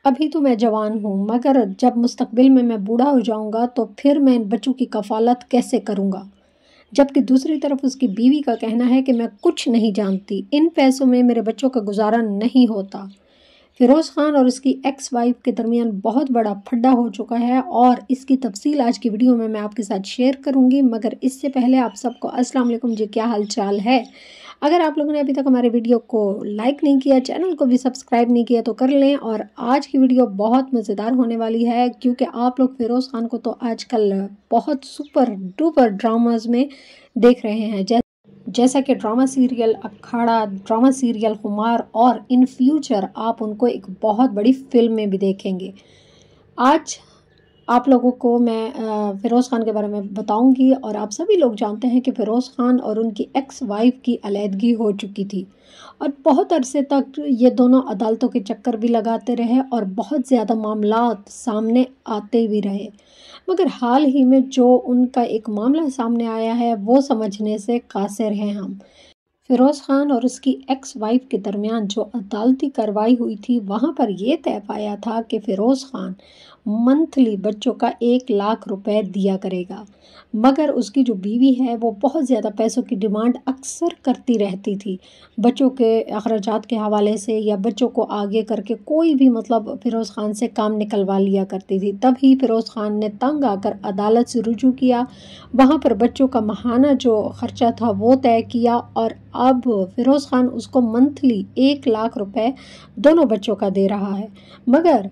ابھی تو میں جوان ہوں، مگر جب مستقبل میں بوڑھا ہو جاؤں گا تو پھر میں ان بچوں کی کفالت کیسے کروں گا؟ جبکہ دوسری طرف اس کی بیوی کا کہنا ہے کہ میں کچھ نہیں جانتی، ان پیسوں میں میرے بچوں کا گزارا نہیں ہوتا۔ فیروز خان اور اس کی ایکس وائف کے درمیان بہت بڑا پھڈا ہو چکا ہے اور اس کی تفصیل آج کی ویڈیو میں آپ کے ساتھ شیئر کروں گی، مگر اس سے پہلے آپ سب کو السلام علیکم جی، کیا حال چال ہے؟ اگر آپ لوگوں نے ابھی تک ہمارے ویڈیو کو لائک نہیں کیا، چینل کو بھی سبسکرائب نہیں کیا تو کر لیں، اور آج کی ویڈیو بہت مزیدار ہونے والی ہے کیونکہ آپ لوگ فیروز خان کو تو آج کل بہت سپر ڈوپر ڈراماز میں دیکھ رہے ہیں، جیسا کہ ڈرامہ سیریل اکھاڑا، ڈرامہ سیریل خمار، اور ان فیوچر آپ ان کو ایک بہت بڑی فلم میں بھی دیکھیں گے۔ آج آپ لوگوں کو میں فیروز خان کے بارے میں بتاؤں گی، اور آپ سبھی لوگ جانتے ہیں کہ فیروز خان اور ان کی ایکس وائف کی علیحدگی ہو چکی تھی اور بہت عرصے تک یہ دونوں عدالتوں کے چکر بھی لگاتے رہے اور بہت زیادہ معاملات سامنے آتے بھی رہے، مگر حال ہی میں جو ان کا ایک معاملہ سامنے آیا ہے وہ سمجھنے سے قاصر ہیں ہم۔ فیروز خان اور اس کی ایکس وائف کے درمیان جو عدالتی کارروائی ہوئی تھی، وہاں پر یہ طے پایا تھا کہ فیروز خان منتھلی بچوں کا 1,00,000 روپے دیا کرے گا، مگر اس کی جو بیوی ہے وہ بہت زیادہ پیسوں کی ڈیمانڈ اکثر کرتی رہتی تھی، بچوں کے اخراجات کے حوالے سے یا بچوں کو آگے کر کے کوئی بھی فیروز خان سے کام نکلوا لیا کرتی تھی۔ تب ہی فیروز خان نے تنگ آ کر عدالت سے رجوع کیا، وہاں پر بچوں کا ماہانہ جو خرچہ تھا وہ طے کیا، اور اب فیروز خان اس کو منتھلی 1,00,000 روپے دونوں بچوں کا دے رہا ہے۔ مگر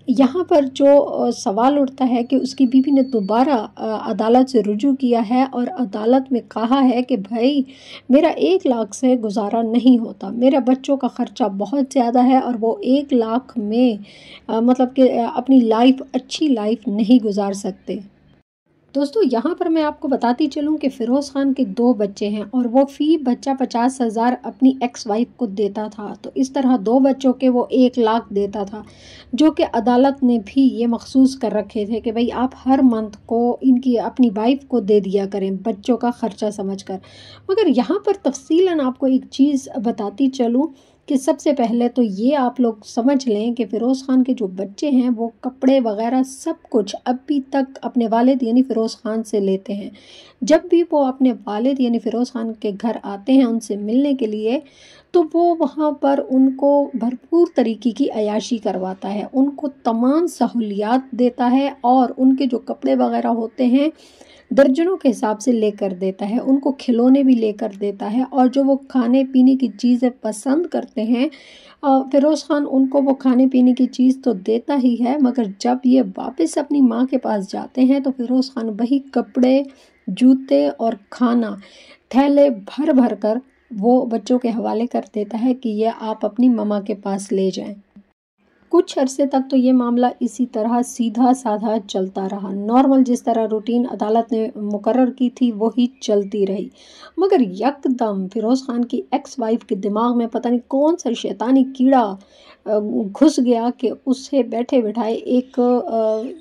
یہاں پر جو سوال اٹھتا ہے کہ اس کی بیوی نے دوبارہ عدالت سے رجوع کیا ہے اور عدالت میں کہا ہے کہ بھائی میرا 1,00,000 سے گزارا نہیں ہوتا، میرا بچوں کا خرچہ بہت زیادہ ہے اور وہ 1,00,000 میں کہ اپنی اچھی لائف نہیں گزار سکتے۔ دوستو یہاں پر میں آپ کو بتاتی چلوں کہ فیروز خان کے 2 بچے ہیں اور وہ فی بچہ 50,000 اپنی ایکس وائف کو دیتا تھا، تو اس طرح 2 بچوں کے وہ 1,00,000 دیتا تھا، جو کہ عدالت نے بھی یہ مخصوص کر رکھے تھے کہ بھئی آپ ہر منتھ کو ان کی اپنی وائف کو دے دیا کریں بچوں کا خرچہ سمجھ کر۔ مگر یہاں پر تفصیلاً آپ کو ایک چیز بتاتی چلوں کہ سب سے پہلے تو یہ آپ لوگ سمجھ لیں کہ فیروز خان کے جو بچے ہیں وہ کپڑے وغیرہ سب کچھ ابھی تک اپنے والد یعنی فیروز خان سے لیتے ہیں۔ جب بھی وہ اپنے والد یعنی فیروز خان کے گھر آتے ہیں ان سے ملنے کے لیے، تو وہ وہاں پر ان کو بھرپور طریقے کی عیاشی کرواتا ہے، ان کو تمام سہولیات دیتا ہے اور ان کے جو کپڑے وغیرہ ہوتے ہیں درجنوں کے حساب سے لے کر دیتا ہے، ان کو کھلونے بھی لے کر دیتا ہے، اور جو وہ کھانے پینے کی چیزیں پسند کرتے ہیں فیروز خان ان کو وہ کھانے پینے کی چیز تو دیتا ہی ہے، مگر جب یہ واپس اپنی ماں کے پاس جاتے ہیں تو فیروز خان وہی کپڑے، جوتے اور کھانا تھیلے بھر بھر کر وہ بچوں کے حوالے کر دیتا ہے کہ یہ آپ اپنی ماما کے پاس لے جائیں۔ کچھ عرصے تک تو یہ معاملہ اسی طرح سیدھا سادھا چلتا رہا، نارمل جس طرح روٹین عدالت نے مقرر کی تھی وہی چلتی رہی، مگر یک دم فیروز خان کی ایکس وائف کے دماغ میں پتہ نہیں کون سا شیطانی کیڑا گھس گیا کہ اسے بیٹھے بٹھائے ایک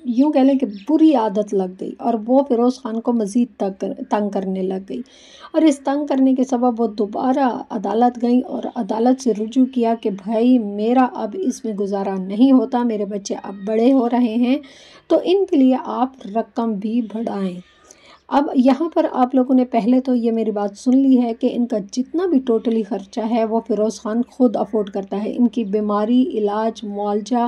یوں کہہ لیں کہ بری عادت لگ گئی، اور وہ فیروز خان کو مزید تنگ کرنے لگ گئی، اور اس تنگ کرنے کے سبب وہ دوبارہ عدالت گئیں اور عدالت سے رجوع کیا کہ بھائی میرا اب اس میں گزارا نہیں ہوتا، میرے بچے اب بڑے ہو رہے ہیں تو ان کے لیے آپ رقم بھی بڑھائیں۔ اب یہاں پر آپ لوگوں نے پہلے تو یہ میری بات سن لی ہے کہ ان کا جتنا بھی ٹوٹلی خرچہ ہے وہ فیروز خان خود افورڈ کرتا ہے، ان کی بیماری، علاج، معالجہ،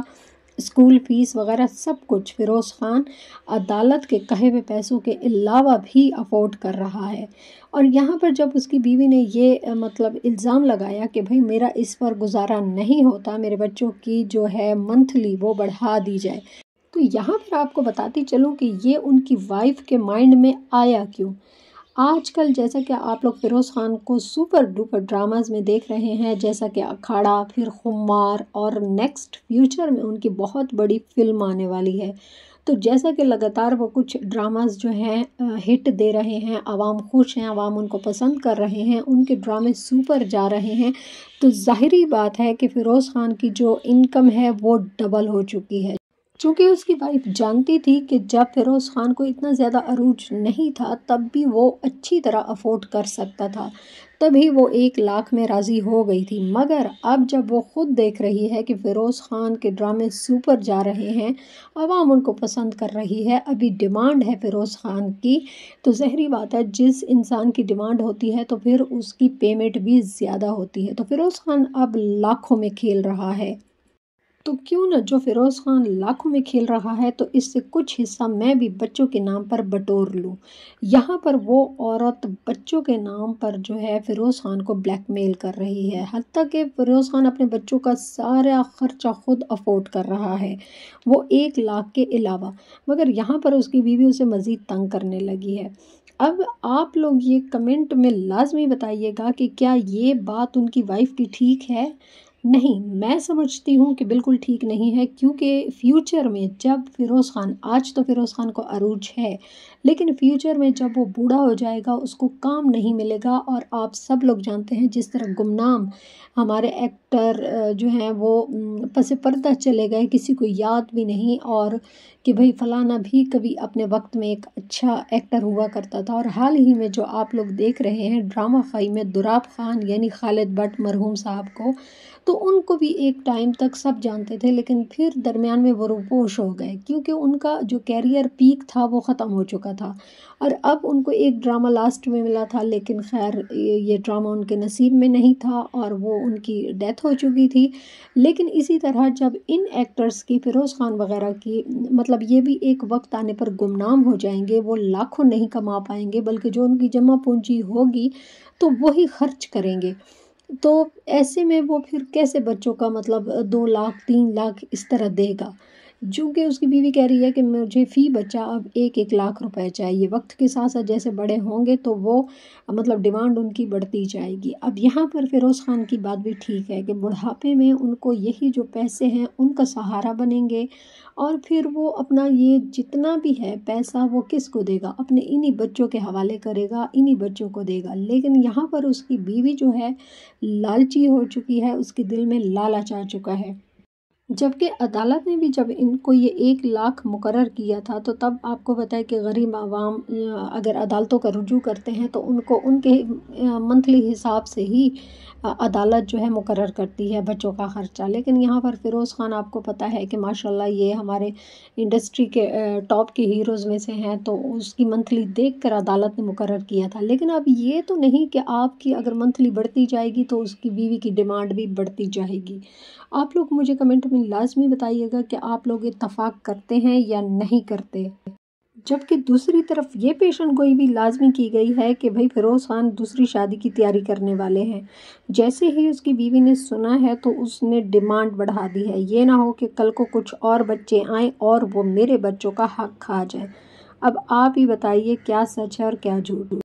اسکول فیس وغیرہ سب کچھ فیروز خان عدالت کے کہے ہوئے پیسوں کے علاوہ بھی افورڈ کر رہا ہے۔ اور یہاں پر جب اس کی بیوی نے یہ الزام لگایا کہ بھئی میرا اس پر گزارا نہیں ہوتا، میرے بچوں کی جو ہے منتھلی وہ بڑھا دی جائے، تو یہاں پر آپ کو بتاتی چلوں کہ یہ ان کی وائف کے مائنڈ میں آیا کیوں۔ آج کل جیسا کہ آپ لوگ فیروز خان کو سپر ڈوپر ڈراماز میں دیکھ رہے ہیں، جیسا کہ اکھاڑا، پھر خمار، اور نیکسٹ فیوچر میں ان کی بہت بڑی فلم آنے والی ہے، تو جیسا کہ لگاتار وہ کچھ ڈراماز جو ہیں ہٹ دے رہے ہیں، عوام خوش ہیں، عوام ان کو پسند کر رہے ہیں، ان کے ڈرامے سپر جا رہے ہیں، تو ظاہری بات ہے کہ فیروز خان کی جو انکم ہے وہ ڈبل ہو چکی ہے۔ چونکہ اس کی وائف جانتی تھی کہ جب فیروز خان کو اتنا زیادہ عروج نہیں تھا تب بھی وہ اچھی طرح افورڈ کر سکتا تھا، تبھی وہ 1 لاکھ میں راضی ہو گئی تھی۔ مگر اب جب وہ خود دیکھ رہی ہے کہ فیروز خان کے ڈرامے سپر جا رہے ہیں، عوام ان کو پسند کر رہی ہے، ابھی ڈیمانڈ ہے فیروز خان کی، تو ظاہری بات ہے جس انسان کی ڈیمانڈ ہوتی ہے تو پھر اس کی پیمنٹ بھی زیادہ ہوتی ہے۔ تو فیروز خان اب لاکھوں میں کھیل رہا ہے، تو کیوں نہ جو فیروز خان لاکھوں میں کھیل رہا ہے تو اس سے کچھ حصہ میں بھی بچوں کے نام پر بٹور لوں۔ یہاں پر وہ عورت بچوں کے نام پر جو ہے فیروز خان کو بلیک میل کر رہی ہے، حتیٰ کہ فیروز خان اپنے بچوں کا سارا خرچہ خود افورڈ کر رہا ہے، وہ 1 لاکھ کے علاوہ، مگر یہاں پر اس کی بیوی اسے مزید تنگ کرنے لگی ہے۔ اب آپ لوگ یہ کمنٹ میں لازمی بتائیے گا کہ کیا یہ بات ان کی وائف کی ٹھیک ہے؟ نہیں، میں سمجھتی ہوں کہ بالکل ٹھیک نہیں ہے، کیونکہ فیوچر میں جب فیروز خان، آج تو فیروز خان کو عروج ہے، لیکن فیوچر میں جب وہ بوڑھا ہو جائے گا اس کو کام نہیں ملے گا، اور آپ سب لوگ جانتے ہیں جس طرح گمنام ہمارے ایکٹر جو ہیں وہ پس پردہ چلے گئے، کسی کو یاد بھی نہیں، اور کہ بھئی فلانا بھی کبھی اپنے وقت میں ایک اچھا ایکٹر ہوا کرتا تھا۔ اور حال ہی میں جو آپ لوگ دیکھ رہے ہیں ڈرامہ خائی میں دوراب خان یعنی خالد بٹ مرحوم صاحب کو، تو ان کو بھی ایک ٹائم تک سب جانتے تھے، لیکن پھر درمیان میں وہ روپوش ہو گئے، کیونکہ ان کا جو کیریئر پیک تھا وہ ختم ہو چکا تھا، اور اب ان کو ایک ڈرامہ لاسٹ میں ملا تھا، لیکن خیر یہ ڈرامہ ان کے نصیب میں نہیں تھا اور وہ ان کی ڈیتھ ہو چکی تھی۔ لیکن اسی طرح جب ان ایکٹرز کی، فیروز خان وغیرہ کی، مطلب یہ بھی ایک وقت آنے پر گمنام ہو جائیں گے، وہ لاکھوں نہیں کما پائیں گے، بلکہ جو ان کی جمع پونجی ہوگی تو وہی خرچ کریں گے، تو ایسے میں وہ پھر کیسے بچوں کا مطلب 2 لاکھ 3 لاکھ اس طرح دے گا؟ چونکہ اس کی بیوی کہہ رہی ہے کہ مجھے فی بچہ اب 1 لاکھ روپے چاہیے، وقت کے ساتھ ساتھ جیسے بڑے ہوں گے تو وہ مطلب ڈیمانڈ ان کی بڑھتی جائے گی۔ اب یہاں پر فیروز خان کی بات بھی ٹھیک ہے کہ بڑھاپے میں ان کو یہی جو پیسے ہیں ان کا سہارا بنیں گے، اور پھر وہ اپنا یہ جتنا بھی ہے پیسہ وہ کس کو دے گا؟ اپنے انہی بچوں کے حوالے کرے گا، انہی بچوں کو دے گا۔ لیکن یہاں پر اس کی بیوی جو ہے لالچی ہو چکی ہے، اس کے دل میں لالچ آ چکا ہے، جبکہ عدالت نے بھی جب ان کو یہ 1 لاکھ مقرر کیا تھا تو تب آپ کو پتہ ہے کہ غریب عوام اگر عدالتوں کا رجوع کرتے ہیں تو ان کو ان کے منتھلی حساب سے ہی عدالت جو ہے مقرر کرتی ہے بچوں کا خرچہ۔ لیکن یہاں پر فیروز خان آپ کو پتہ ہے کہ ماشاءاللہ یہ ہمارے انڈسٹری کے ٹاپ کے ہیروز میں سے ہیں، تو اس کی منتھلی دیکھ کر عدالت نے مقرر کیا تھا۔ لیکن اب یہ تو نہیں کہ آپ کی اگر منتھلی بڑھتی جائے گی تو اس کی بیوی کی ڈیمانڈ بھی بڑھتی جائے گی۔ آپ لوگ مجھے کمنٹ میں لازمی بتائیے گا کہ آپ لوگ اتفاق کرتے ہیں یا نہیں کرتے۔ جبکہ دوسری طرف یہ پیشن گوئی بھی لازمی کی گئی ہے کہ بھئی فیروز خان دوسری شادی کی تیاری کرنے والے ہیں۔ جیسے ہی اس کی بیوی نے سنا ہے تو اس نے ڈیمانڈ بڑھا دی ہے، یہ نہ ہو کہ کل کو کچھ اور بچے آئیں اور وہ میرے بچوں کا حق کھا جائیں۔ اب آپ ہی بتائیے کیا سچ ہے اور کیا جھوٹ۔